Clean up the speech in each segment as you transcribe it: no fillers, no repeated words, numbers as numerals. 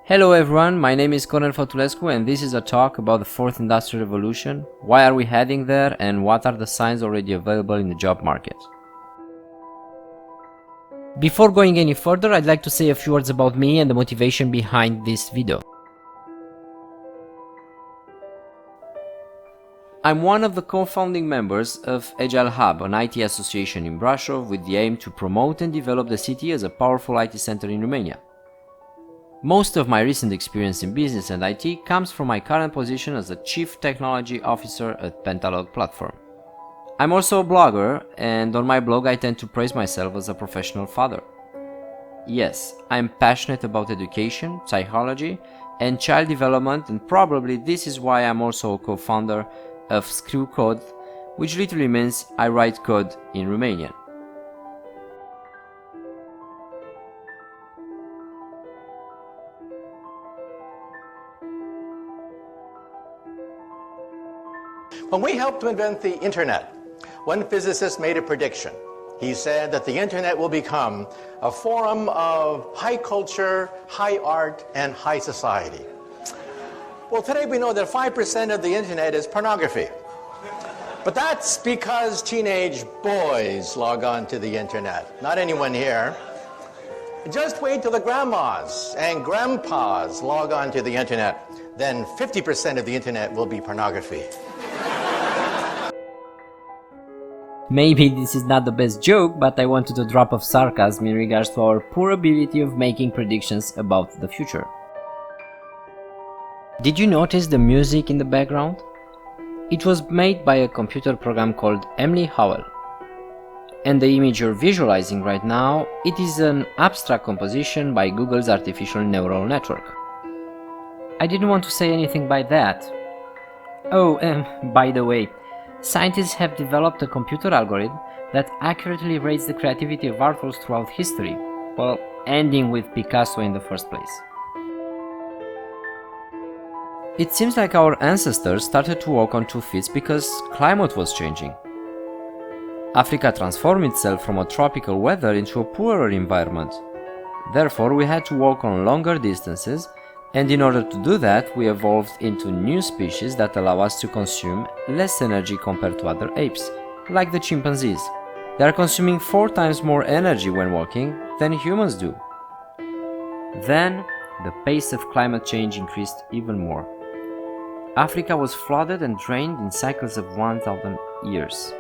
Hello everyone, my name is Cornel Fătulescu and this is a talk about the fourth industrial revolution, why are we heading there and what are the signs already available in the job market. Before going any further, I'd like to say a few words about me and the motivation behind this video. I'm one of the co-founding members of Agile Hub, an IT association in Brașov with the aim to promote and develop the city as a powerful IT center in Romania. Most of my recent experience in business and IT comes from my current position as a Chief Technology Officer at Pentalog platform. I'm also a blogger, and on my blog I tend to praise myself as a professional father. Yes, I'm passionate about education, psychology, and child development, and probably this is why I'm also a co-founder of Scriu Code, which literally means I write code in Romanian. When we helped to invent the internet, one physicist made a prediction. He said that the internet will become a forum of high culture, high art, and high society. Well, today we know that 5% of the internet is pornography. But that's because teenage boys log on to the internet, not anyone here. Just wait till the grandmas and grandpas log on to the internet. Then 50% of the internet will be pornography. Maybe this is not the best joke, but I wanted a drop of sarcasm in regards to our poor ability of making predictions about the future. Did you notice the music in the background? It was made by a computer program called Emily Howell. And the image you're visualizing right now, it is an abstract composition by Google's artificial neural network. I didn't want to say anything by that. Oh, by the way, scientists have developed a computer algorithm that accurately rates the creativity of artists throughout history, well, ending with Picasso in the first place. It seems like our ancestors started to walk on 2 feet because climate was changing. Africa transformed itself from a tropical weather into a poorer environment. Therefore, we had to walk on longer distances, and in order to do that, we evolved into new species that allow us to consume less energy compared to other apes, like the chimpanzees. They are consuming 4 times more energy when walking than humans do. Then, the pace of climate change increased even more. Africa was flooded and drained in cycles of 1,000 years.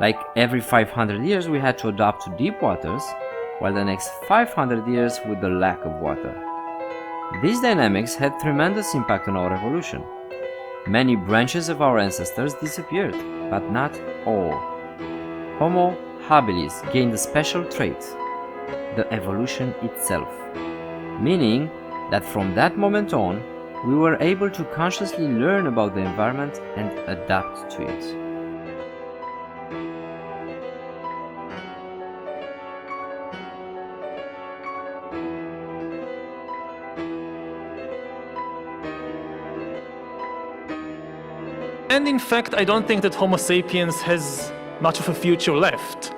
Like every 500 years we had to adapt to deep waters, while the next 500 years with the lack of water. These dynamics had tremendous impact on our evolution. Many branches of our ancestors disappeared, but not all. Homo habilis gained a special trait, the evolution itself, meaning that from that moment on, we were able to consciously learn about the environment and adapt to it. And in fact, I don't think that Homo sapiens has much of a future left.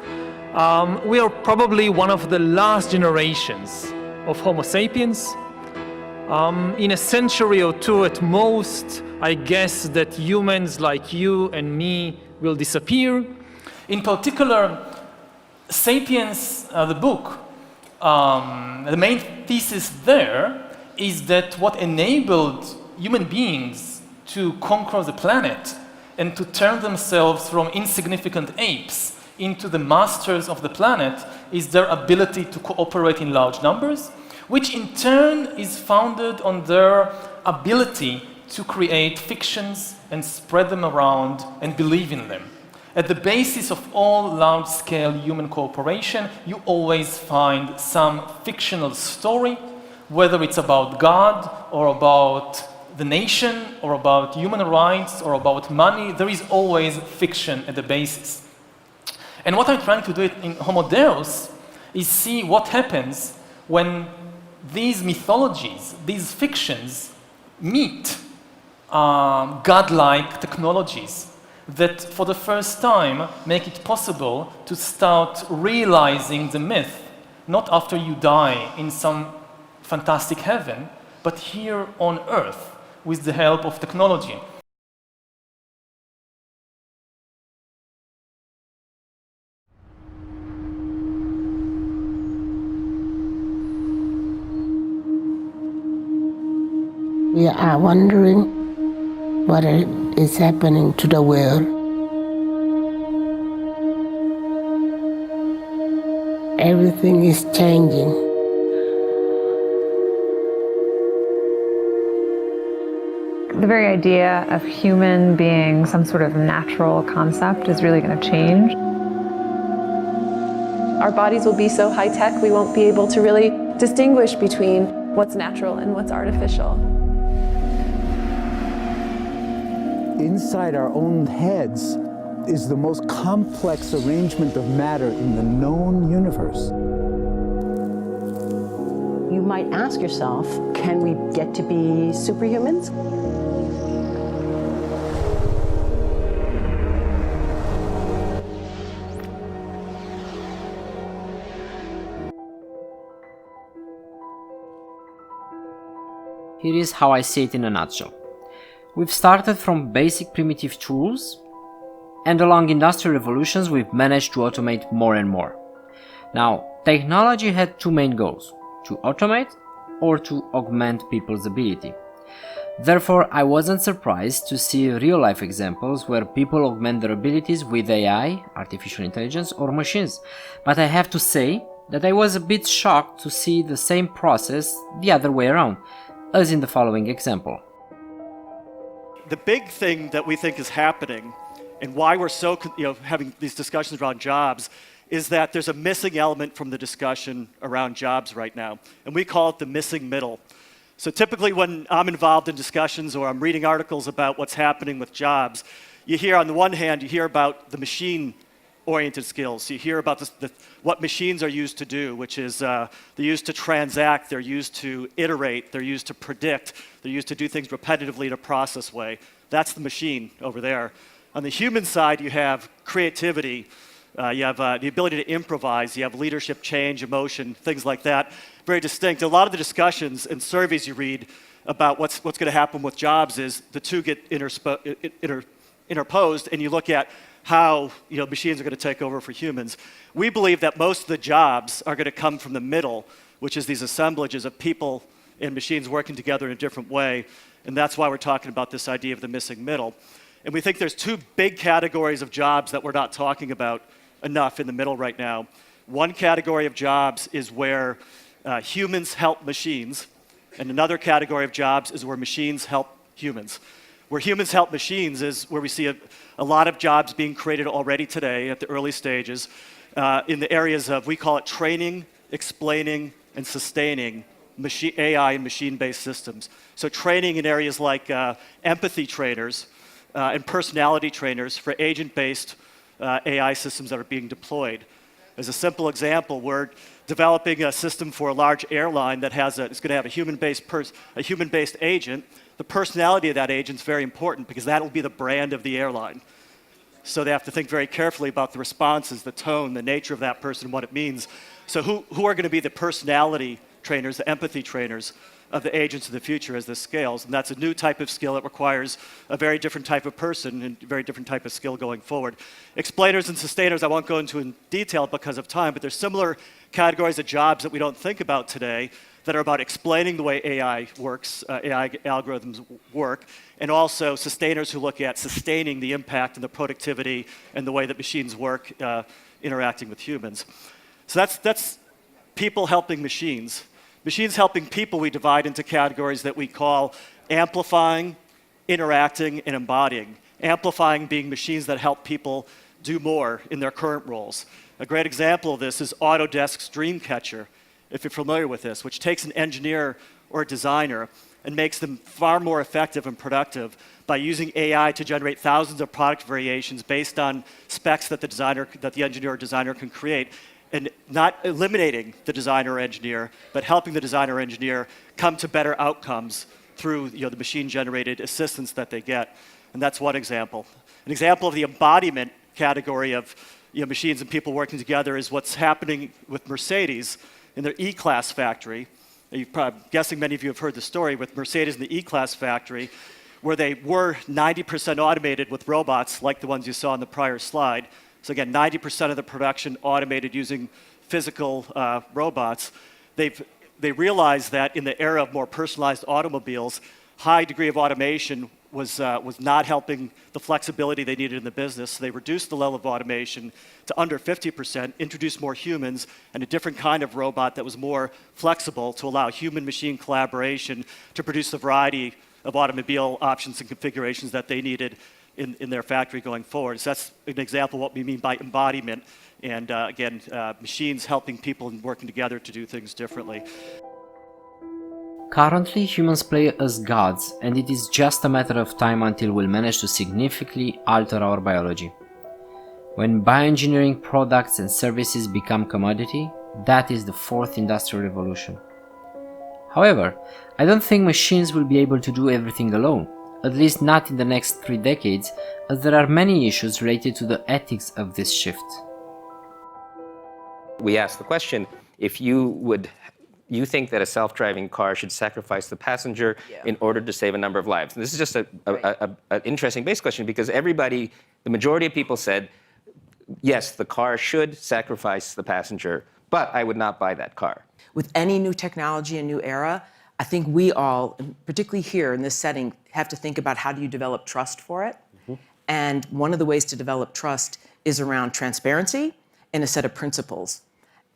We are probably one of the last generations of Homo sapiens. In a century or 2 at most, I guess that humans like you and me will disappear. In particular, Sapiens, the book, the main thesis there is that what enabled human beings to conquer the planet and to turn themselves from insignificant apes into the masters of the planet is their ability to cooperate in large numbers, which in turn is founded on their ability to create fictions and spread them around and believe in them. At the basis of all large-scale human cooperation, you always find some fictional story, whether it's about God or about the nation or about human rights or about money. There is always fiction at the basis. And what I'm trying to do in Homo Deus is see what happens when these mythologies, these fictions, meet godlike technologies that for the first time make it possible to start realizing the myth, not after you die in some fantastic heaven, but here on Earth with the help of technology. We are wondering what is happening to the world. Everything is changing. The very idea of human being some sort of natural concept is really going to change. Our bodies will be so high-tech we won't be able to really distinguish between what's natural and what's artificial. Inside our own heads is the most complex arrangement of matter in the known universe. You might ask yourself, can we get to be superhumans? Here is how I see it in a nutshell. We've started from basic primitive tools, and along industrial revolutions we've managed to automate more and more. Now, technology had two main goals: to automate or to augment people's ability. Therefore, I wasn't surprised to see real-life examples where people augment their abilities with AI, artificial intelligence, or machines. But I have to say that I was a bit shocked to see the same process the other way around, as in the following example. The big thing that we think is happening and why we're so having these discussions around jobs is that there's a missing element from the discussion around jobs right now, and we call it the missing middle. So typically when I'm involved in discussions or I'm reading articles about what's happening with jobs, you hear on the one hand, you hear about the machine-oriented skills. You hear about what machines are used to do, which is they're used to transact, they're used to iterate, they're used to predict, they're used to do things repetitively in a process way. That's the machine over there. On the human side, you have creativity, you have the ability to improvise, you have leadership, change, emotion, things like that. Very distinct. A lot of the discussions and surveys you read about what's going to happen with jobs is the two get interposed, and you look at how machines are going to take over for humans. We believe that most of the jobs are going to come from the middle, which is these assemblages of people and machines working together in a different way, and that's why we're talking about this idea of the missing middle. And we think there's two big categories of jobs that we're not talking about enough in the middle right now. One category of jobs is where humans help machines, and another category of jobs is where machines help humans. Where humans help machines is where we see a lot of jobs being created already today at the early stages in the areas of, we call it training, explaining, and sustaining AI and machine-based systems. So training in areas like empathy trainers and personality trainers for agent-based AI systems that are being deployed. As a simple example, we're developing a system for a large airline that is going to have a human-based agent. The personality of that agent is very important because that will be the brand of the airline. So they have to think very carefully about the responses, the tone, the nature of that person, what it means. So who are going to be the personality trainers, the empathy trainers of the agents of the future as this scales? And that's a new type of skill that requires a very different type of person and a very different type of skill going forward. Explainers and sustainers I won't go into in detail because of time, but there's similar categories of jobs that we don't think about today that are about explaining the way AI works, AI algorithms work, and also sustainers who look at sustaining the impact and the productivity and the way that machines work interacting with humans. So that's people helping machines. Machines helping people we divide into categories that we call amplifying, interacting, and embodying. Amplifying being machines that help people do more in their current roles. A great example of this is Autodesk's Dreamcatcher, if you're familiar with this, which takes an engineer or a designer and makes them far more effective and productive by using AI to generate thousands of product variations based on specs that the engineer or designer can create, and not eliminating the designer or engineer, but helping the designer or engineer come to better outcomes through the machine-generated assistance that they get. And that's one example. An example of the embodiment category of machines and people working together is what's happening with Mercedes in their E-Class factory. I'm guessing many of you have heard the story with Mercedes in the E-Class factory, where they were 90% automated with robots like the ones you saw in the prior slide. So again, 90% of the production automated using physical robots. They realized that in the era of more personalized automobiles, high degree of automation was not helping the flexibility they needed in the business. So they reduced the level of automation to under 50%, introduced more humans, and a different kind of robot that was more flexible to allow human-machine collaboration to produce a variety of automobile options and configurations that they needed in their factory going forward. So that's an example of what we mean by embodiment, and again, machines helping people and working together to do things differently. Currently, humans play as gods, and it is just a matter of time until we'll manage to significantly alter our biology. When bioengineering products and services become commodity, that is the fourth industrial revolution. However, I don't think machines will be able to do everything alone, at least not in the next 3 decades, as there are many issues related to the ethics of this shift. We asked the question, if you think that a self-driving car should sacrifice the passenger in order to save a number of lives. And this is just an interesting base question, because the majority of people said, yes, the car should sacrifice the passenger, but I would not buy that car. With any new technology and new era, I think we all, particularly here in this setting, have to think about how do you develop trust for it. And one of the ways to develop trust is around transparency and a set of principles.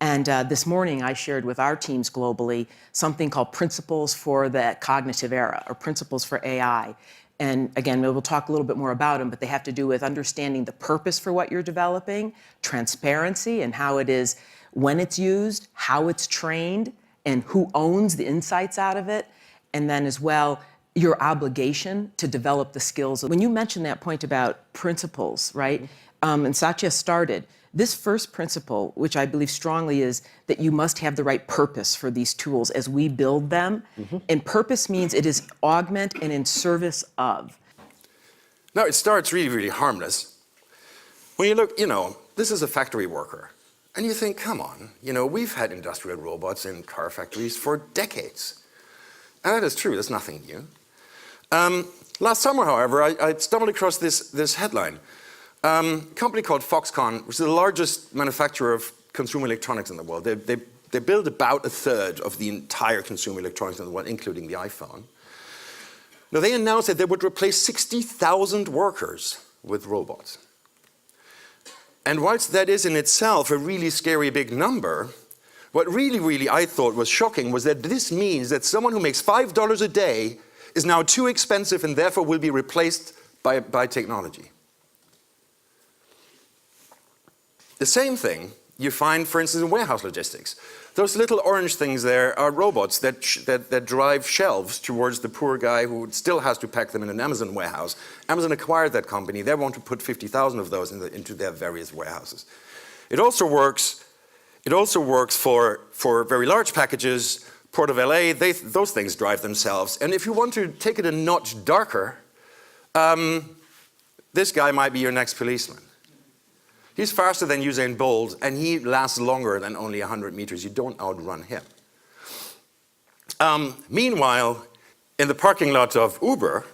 And this morning I shared with our teams globally something called Principles for the Cognitive Era, or Principles for AI. And again, we'll talk a little bit more about them, but they have to do with understanding the purpose for what you're developing, transparency and how it is, when it's used, how it's trained, and who owns the insights out of it, and then as well, your obligation to develop the skills. When you mentioned that point about principles, right, and Satya started, this first principle, which I believe strongly, is that you must have the right purpose for these tools as we build them. And purpose means it is augment and in service of. Now, it starts really, really harmless. When you look, this is a factory worker. And you think, come on, we've had industrial robots in car factories for decades. And that is true, that's nothing new. Last summer, however, I stumbled across this headline. A company called Foxconn, which is the largest manufacturer of consumer electronics in the world. They build about 1/3 of the entire consumer electronics in the world, including the iPhone. Now, they announced that they would replace 60,000 workers with robots. And whilst that is in itself a really scary big number, what really I thought was shocking was that this means that someone who makes $5 a day is now too expensive and therefore will be replaced by technology. The same thing you find, for instance, in warehouse logistics. Those little orange things there are robots that drive shelves towards the poor guy who still has to pack them in an Amazon warehouse. Amazon acquired that company. They want to put 50,000 of those into their various warehouses. It also works for very large packages. Port of LA, those things drive themselves. And if you want to take it a notch darker, this guy might be your next policeman. He's faster than Usain Bolt, and he lasts longer than only 100 meters. You don't outrun him. Meanwhile, in the parking lot of Uber,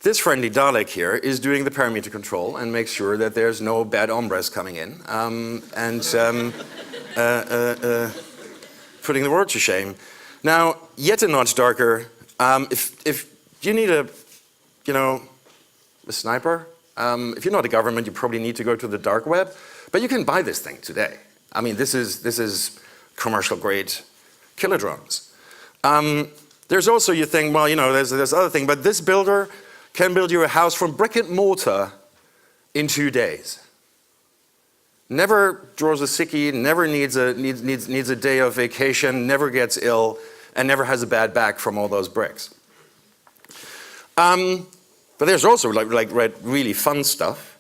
this friendly Dalek here is doing the parameter control and makes sure that there's no bad hombres coming in putting the world to shame. Now, yet a notch darker, if you need a sniper, if you're not a government, you probably need to go to the dark web, but you can buy this thing today. I mean, this is commercial grade killer drones. There's also, you think, well, there's other thing, but this builder can build you a house from brick and mortar in 2 days. Never draws a sickie, never needs a day of vacation, never gets ill, and never has a bad back from all those bricks. But there's also like really fun stuff.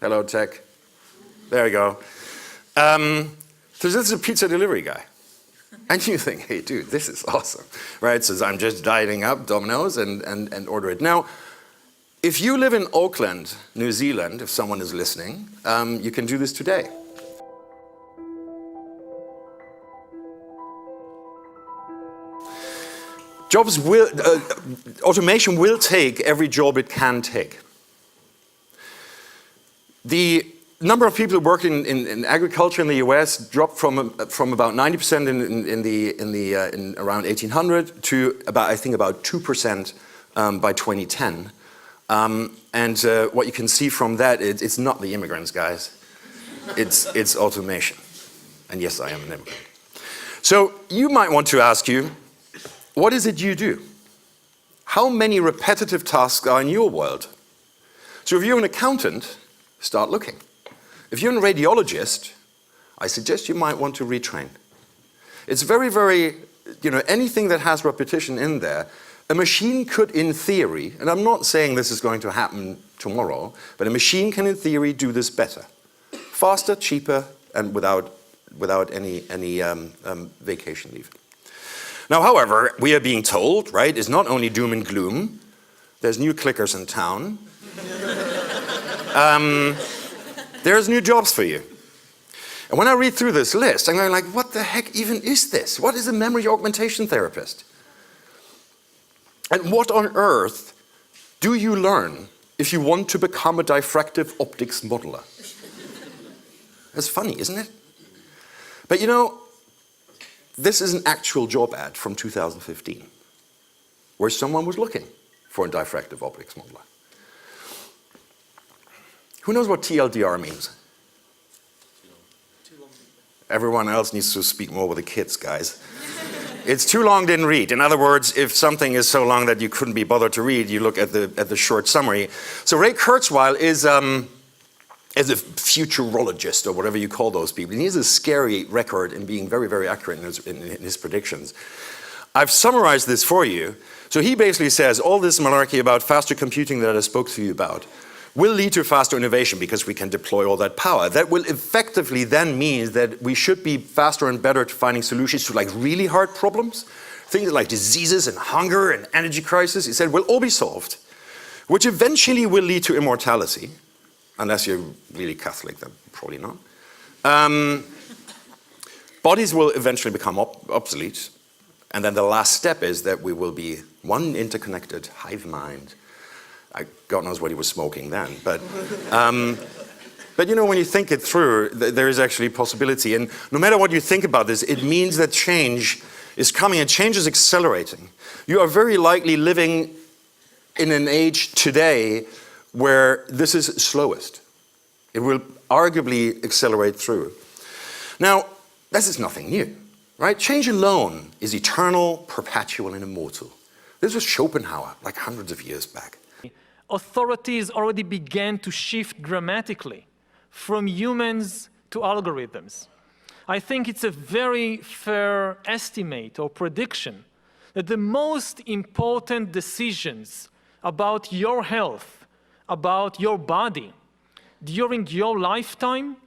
Hello, tech. There we go. So this is a pizza delivery guy. And you think, hey, dude, this is awesome, right? So I'm just dialing up Domino's and order it. Now, if you live in Auckland, New Zealand, if someone is listening, you can do this today. automation will take every job it can take. The number of people who work in agriculture in the US dropped from about 90% in around 1800 to about, I think, about 2% by 2010. And what you can see from that, it's not the immigrants, guys. It's automation. And yes, I am an immigrant. So you might want to ask you, what is it you do? How many repetitive tasks are in your world? So if you're an accountant, start looking. If you're a radiologist, I suggest you might want to retrain. It's very, very, anything that has repetition in there, a machine could, in theory, and I'm not saying this is going to happen tomorrow, but a machine can, in theory, do this better. Faster, cheaper, and without any vacation leave. Now, however, we are being told, right, it's not only doom and gloom. There's new clickers in town. There's new jobs for you. And when I read through this list, I'm going like, what the heck even is this? What is a memory augmentation therapist? And what on earth do you learn if you want to become a diffractive optics modeler? That's funny, isn't it? But this is an actual job ad from 2015, where someone was looking for a diffractive optics modeler. Who knows what TLDR means? Everyone else needs to speak more with the kids, guys. It's too long, didn't read. In other words, if something is so long that you couldn't be bothered to read, you look at the short summary. So Ray Kurzweil is a futurologist, or whatever you call those people. And he has a scary record in being very, very accurate in his predictions. I've summarized this for you. So he basically says all this malarkey about faster computing that I spoke to you about will lead to faster innovation because we can deploy all that power. That will effectively then mean that we should be faster and better at finding solutions to like really hard problems. Things like diseases and hunger and energy crisis, he said, will all be solved, which eventually will lead to immortality. Unless you're really Catholic, then probably not. Bodies will eventually become obsolete. And then the last step is that we will be one interconnected hive mind. God knows what he was smoking then. But when you think it through, there is actually a possibility. And no matter what you think about this, it means that change is coming and change is accelerating. You are very likely living in an age today where this is slowest. It will arguably accelerate through. Now, this is nothing new, right? Change alone is eternal, perpetual, and immortal. This was Schopenhauer, like hundreds of years back. Authorities already began to shift dramatically from humans to algorithms. I think it's a very fair estimate or prediction that the most important decisions about your health, about your body, during your lifetime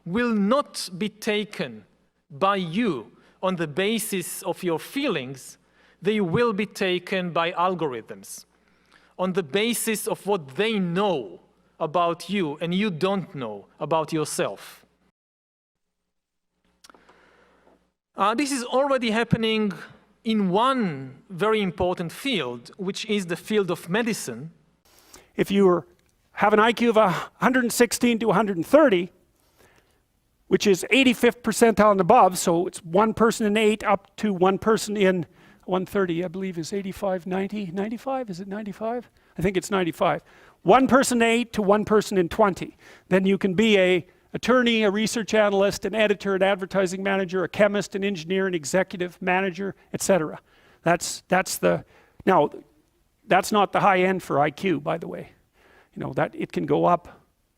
will not be taken by you on the basis of your feelings. They will be taken by algorithms on the basis of what they know about you and you don't know about yourself. This is already happening in one very important field, which is the field of medicine. If you have an IQ of 116 to 130, which is 85th percentile and above, so it's one person in 8 up to one person in 130, I believe is 85, 90, 95, is it 95? I think it's 95. One person in 8 to one person in 20. Then you can be an attorney, a research analyst, an editor, an advertising manager, a chemist, an engineer, an executive manager, etc. Now, that's not the high end for IQ, by the way. That it can go up,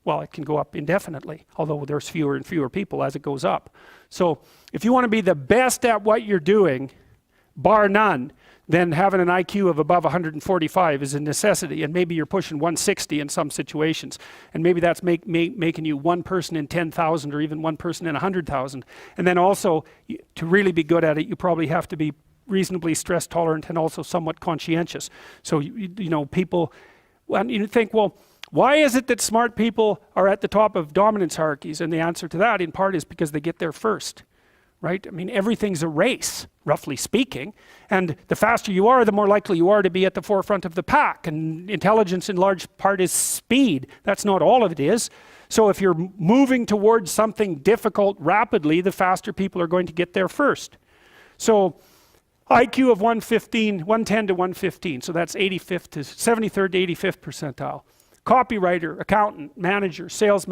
well, it can go up indefinitely, although there's fewer and fewer people as it goes up. So if you want to be the best at what you're doing, bar none, then having an IQ of above 145 is a necessity, and maybe you're pushing 160 in some situations, and maybe that's making you one person in 10,000 or even one person in 100,000. And then also, to really be good at it, you probably have to be reasonably stress tolerant and also somewhat conscientious. So people, well, you think, well, why is it that smart people are at the top of dominance hierarchies? And the answer to that, in part, is because they get there first, right? I mean, everything's a race, roughly speaking. And the faster you are, the more likely you are to be at the forefront of the pack. And intelligence in large part is speed. That's not all of it is. So if you're moving towards something difficult rapidly, the faster people are going to get there first. So IQ of 110 to 115. So that's 85th to 73rd to 85th percentile. Copywriter, accountant, manager, sales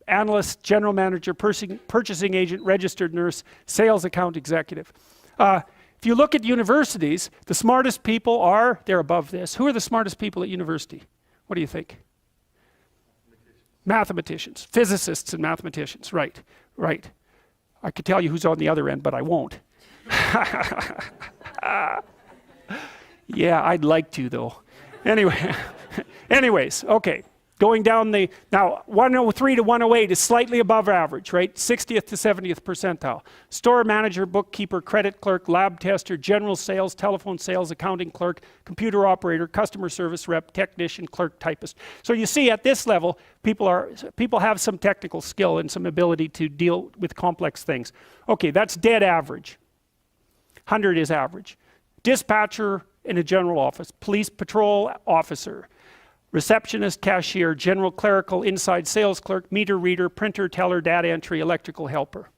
analyst, general manager, purchasing agent, registered nurse, sales account executive. If you look at universities, the smartest people they're above this. Who are the smartest people at university? What do you think? Mathematicians, physicists and mathematicians, right. I could tell you who's on the other end, but I won't. Yeah, I'd like to though. Anyways, okay. Going down now 103 to 108 is slightly above average, right? 60th to 70th percentile. Store manager, bookkeeper, credit clerk, lab tester, general sales, telephone sales, accounting clerk, computer operator, customer service rep, technician, clerk, typist. So you see at this level, people have some technical skill and some ability to deal with complex things. Okay, that's dead average. 100 is average. Dispatcher in a general office, police patrol officer, receptionist, cashier, general clerical, inside sales clerk, meter reader, printer, teller, data entry, electrical helper.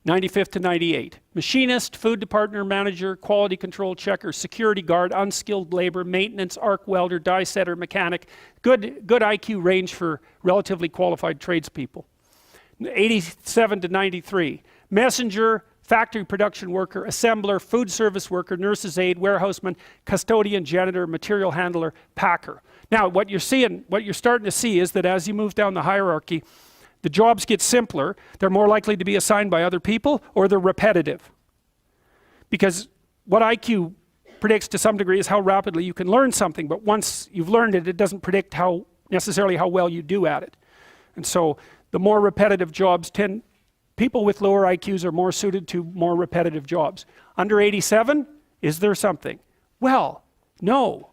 95th to 98. Machinist, food department manager, quality control checker, security guard, unskilled labor, maintenance, arc welder, die setter, mechanic. Good IQ range for relatively qualified tradespeople. 87 to 93. Messenger, factory production worker, assembler, food service worker, nurse's aide, warehouseman, custodian, janitor, material handler, packer. Now, what you're starting to see is that as you move down the hierarchy, the jobs get simpler, they're more likely to be assigned by other people, or they're repetitive. Because what IQ predicts to some degree is how rapidly you can learn something, but once you've learned it, it doesn't predict necessarily how well you do at it. And so the more repetitive jobs people with lower IQs are more suited to more repetitive jobs. Under 87, is there something? Well, no.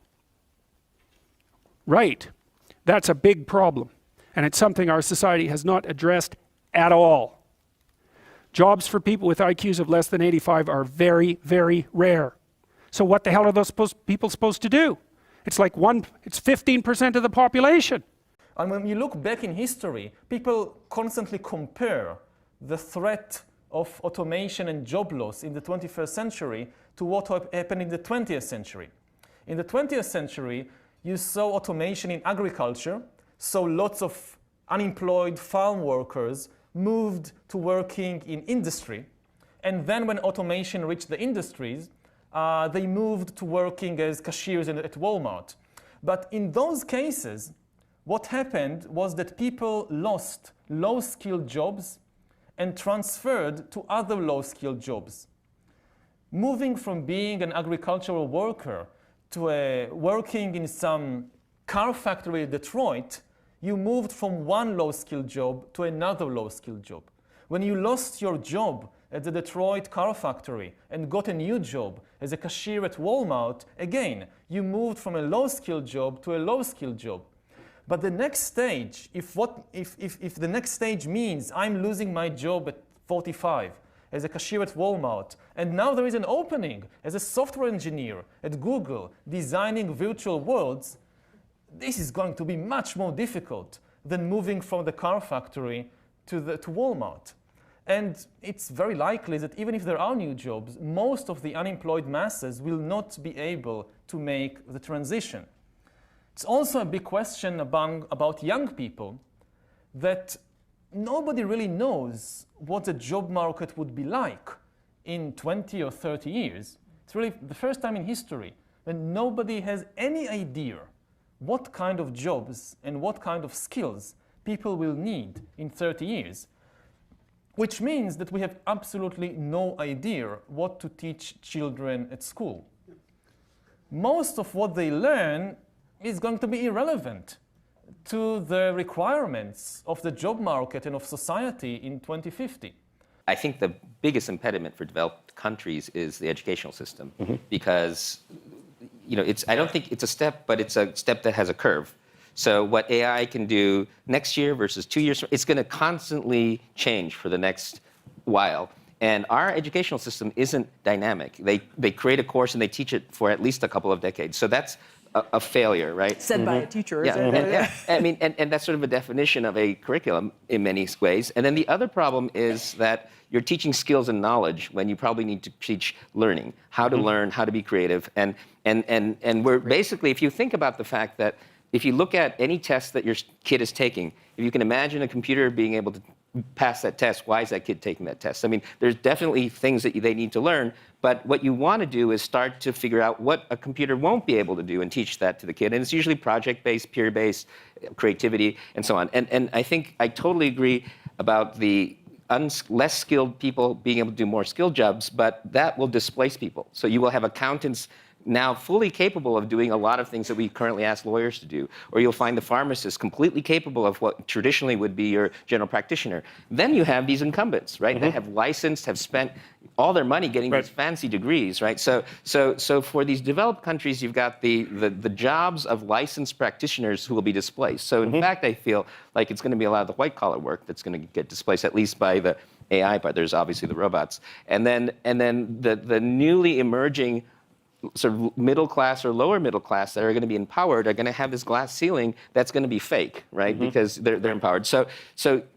Right. That's a big problem. And it's something our society has not addressed at all. Jobs for people with IQs of less than 85 are very, very rare. So what the hell are those people supposed to do? It's like it's 15% of the population. And when you look back in history, people constantly compare the threat of automation and job loss in the 21st century to what happened in the 20th century. In the 20th century, you saw automation in agriculture, so lots of unemployed farm workers moved to working in industry. And then when automation reached the industries, they moved to working as cashiers at Walmart. But in those cases, what happened was that people lost low-skilled jobs and transferred to other low-skilled jobs. Moving from being an agricultural worker to working in some car factory in Detroit, you moved from one low-skilled job to another low-skilled job. When you lost your job at the Detroit car factory and got a new job as a cashier at Walmart, again, you moved from a low-skilled job to a low-skilled job. But the next stage, if the next stage means I'm losing my job at 45 as a cashier at Walmart, and now there is an opening as a software engineer at Google designing virtual worlds, this is going to be much more difficult than moving from the car factory to Walmart. And it's very likely that even if there are new jobs, most of the unemployed masses will not be able to make the transition. It's also a big question about young people, that nobody really knows what the job market would be like in 20 or 30 years. It's really the first time in history that nobody has any idea what kind of jobs and what kind of skills people will need in 30 years, which means that we have absolutely no idea what to teach children at school. Most of what they learn is going to be irrelevant to the requirements of the job market and of society in 2050. I think the biggest impediment for developed countries is the educational system, because I don't think it's a step, but it's a step that has a curve. So what AI can do next year versus 2 years, it's going to constantly change for the next while. And our educational system isn't dynamic. They create a course and they teach it for at least a couple of decades. So that's a failure, right? Said by a teacher. Yeah, I mean, and that's sort of a definition of a curriculum in many ways. And then the other problem is that you're teaching skills and knowledge when you probably need to teach learning, how to learn, how to be creative. And we're basically, if you think about the fact that if you look at any test that your kid is taking, if you can imagine a computer being able to pass that test, why is that kid taking that test? I mean, there's definitely things that they need to learn, but what you want to do is start to figure out what a computer won't be able to do and teach that to the kid. And it's usually project-based, peer-based, creativity, and so on. And I think I totally agree about the less skilled people being able to do more skilled jobs, but that will displace people. So you will have accountants now fully capable of doing a lot of things that we currently ask lawyers to do. Or you'll find the pharmacist completely capable of what traditionally would be your general practitioner. Then you have these incumbents, right? They have licensed, have spent all their money getting these fancy degrees, right? So for these developed countries, you've got the jobs of licensed practitioners who will be displaced. So in fact, I feel like it's going to be a lot of the white collar work that's going to get displaced, at least by the AI part. There's obviously the robots. And then the newly emerging sort of middle class or lower middle class that are going to be empowered are going to have this glass ceiling that's going to be fake, right? Because they're empowered.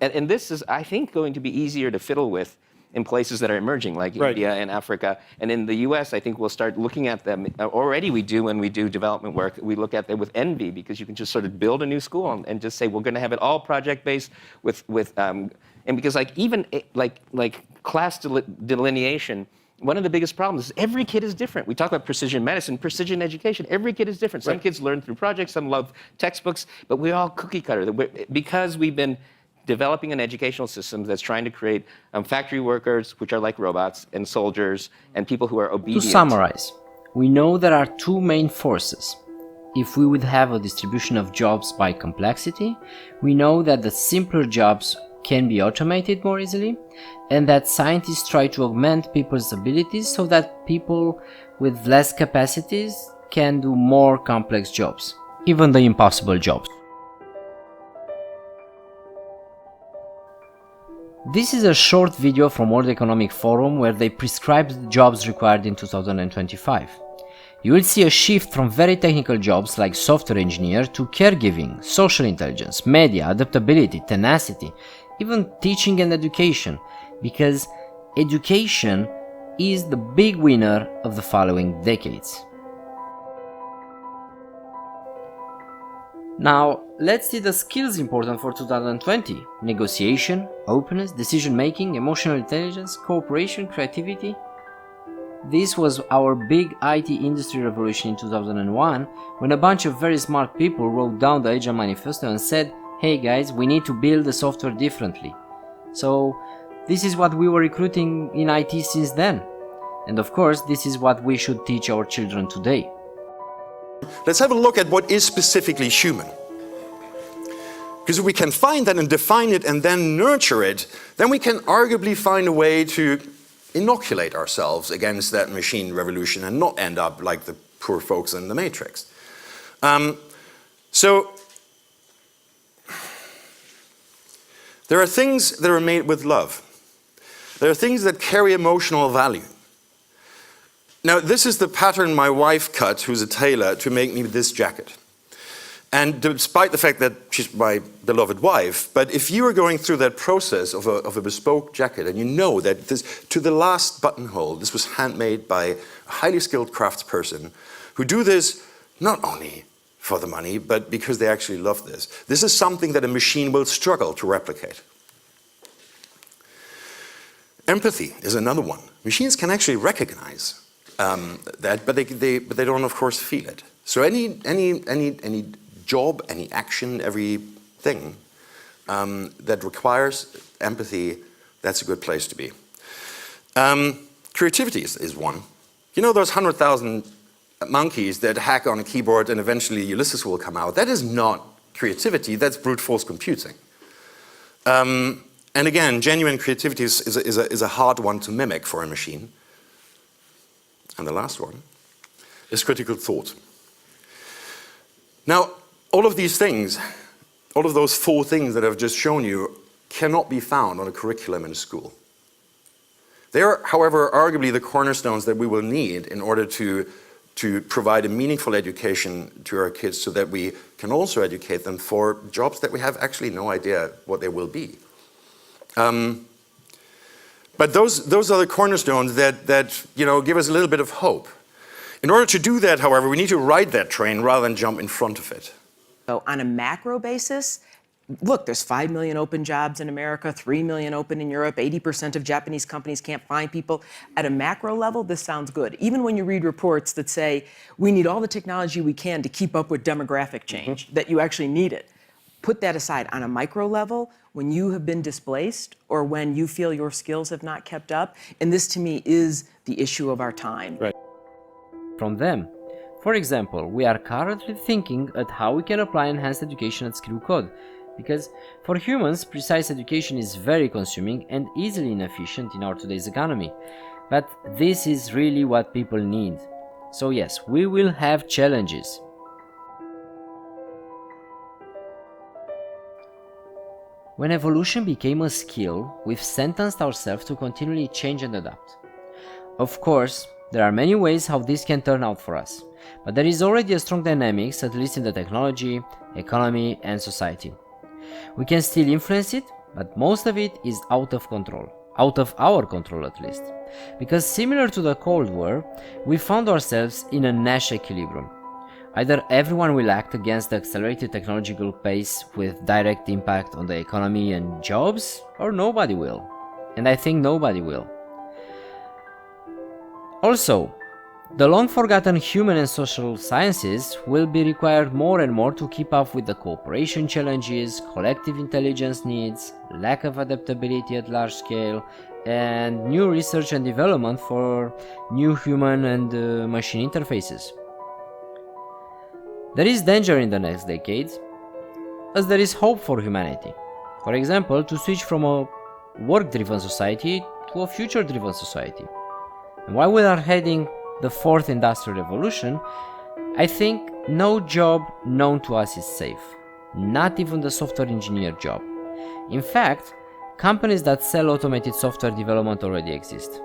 And this is, I think, going to be easier to fiddle with in places that are emerging, like India and Africa. And in the US, I think we'll start looking at them. Already we do when we do development work. We look at them with envy because you can just sort of build a new school and just say, we're going to have it all project-based and because like even like class delineation, one of the biggest problems is every kid is different. We talk about precision medicine, precision education. Every kid is different. Some kids learn through projects, some love textbooks, but we're all cookie cutter. Because we've been developing an educational system that's trying to create factory workers, which are like robots, and soldiers, and people who are obedient. To summarize, we know there are two main forces. If we would have a distribution of jobs by complexity, we know that the simpler jobs can be automated more easily, and that scientists try to augment people's abilities so that people with less capacities can do more complex jobs, even the impossible jobs. This is a short video from World Economic Forum where they prescribed the jobs required in 2025. You will see a shift from very technical jobs like software engineer to caregiving, social intelligence, media, adaptability, tenacity, even teaching and education, because education is the big winner of the following decades. Now, let's see the skills important for 2020. Negotiation, openness, decision-making, emotional intelligence, cooperation, creativity. This was our big IT industry revolution in 2001, when a bunch of very smart people wrote down the Agile Manifesto and said, hey guys, we need to build the software differently. So this is what we were recruiting in IT since then. And of course, this is what we should teach our children today. Let's have a look at what is specifically human. Because if we can find that and define it and then nurture it, then we can arguably find a way to inoculate ourselves against that machine revolution and not end up like the poor folks in the Matrix. So there are things that are made with love. There are things that carry emotional value. Now, this is the pattern my wife cut, who's a tailor, to make me this jacket. And despite the fact that she's my beloved wife, but if you are going through that process of a bespoke jacket, and you know that this, to the last buttonhole, this was handmade by a highly skilled craftsperson who do this not only for the money, but because they actually love this. This is something that a machine will struggle to replicate. Empathy is another one. Machines can actually recognize that, but they don't, of course, feel it. So any job, any action, everything that requires empathy, that's a good place to be. Creativity is one. You know those 100,000 monkeys that hack on a keyboard and eventually Ulysses will come out? That is not creativity, that's brute force computing. And again, genuine creativity is a hard one to mimic for a machine. And the last one is critical thought. Now, All of these things, all of those 4 things that I've just shown you, cannot be found on a curriculum in a school. They are, however, arguably the cornerstones that we will need in order to provide a meaningful education to our kids so that we can also educate them for jobs that we have actually no idea what they will be. But those are the cornerstones that give us a little bit of hope. In order to do that, however, we need to ride that train rather than jump in front of it. So on a macro basis, look, there's 5 million open jobs in America, 3 million open in Europe, 80% of Japanese companies can't find people. At a macro level, this sounds good. Even when you read reports that say, we need all the technology we can to keep up with demographic change, that you actually need it. Put that aside. On a micro level, when you have been displaced or when you feel your skills have not kept up, and this to me is the issue of our time. Right. From them. For example, we are currently thinking at how we can apply enhanced education at skill code, because for humans, precise education is very consuming and easily inefficient in our today's economy. But this is really what people need. So yes, we will have challenges. When evolution became a skill, we've sentenced ourselves to continually change and adapt. Of course, there are many ways how this can turn out for us, but there is already a strong dynamics, at least in the technology, economy, and society. We can still influence it, but most of it is out of control, out of our control at least. Because similar to the Cold War, we found ourselves in a Nash equilibrium. Either everyone will act against the accelerated technological pace with direct impact on the economy and jobs, or nobody will. And I think nobody will. Also, the long-forgotten human and social sciences will be required more and more to keep up with the cooperation challenges, collective intelligence needs, lack of adaptability at large scale, and new research and development for new human and machine interfaces. There is danger in the next decades, as there is hope for humanity. For example, to switch from a work-driven society to a future-driven society. And while we are heading the 4th industrial revolution, I think no job known to us is safe, not even the software engineer job. In fact, companies that sell automated software development already exist.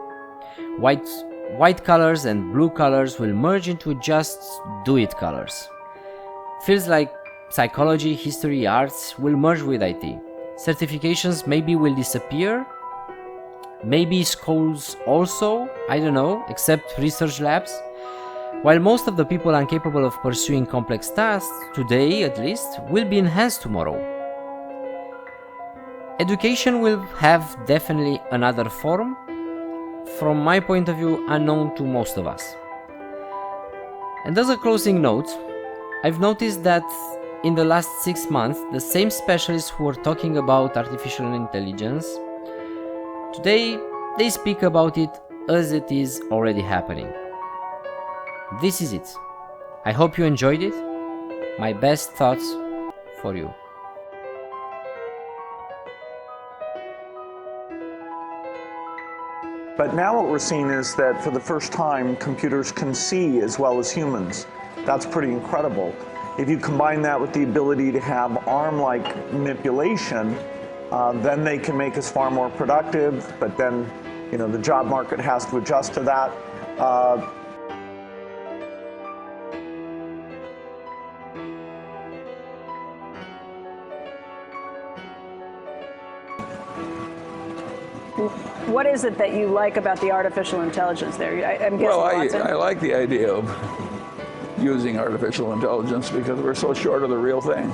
White collars and blue collars will merge into just do-it collars. Fields like psychology, history, arts will merge with IT. Certifications maybe will disappear. Maybe schools also, I don't know, except research labs. While most of the people incapable of pursuing complex tasks, today at least, will be enhanced tomorrow. Education will have definitely another form, from my point of view, unknown to most of us. And as a closing note, I've noticed that in the last 6 months, the same specialists who were talking about artificial intelligence, today they speak about it as it is already happening. This is it. I hope you enjoyed it. My best thoughts for you. But now what we're seeing is that for the first time, computers can see as well as humans. That's pretty incredible. If you combine that with the ability to have arm-like manipulation, then they can make us far more productive, but then, the job market has to adjust to that. What is it that you like about the artificial intelligence there? I'm guessing Watson? I like the idea of using artificial intelligence because we're so short of the real thing.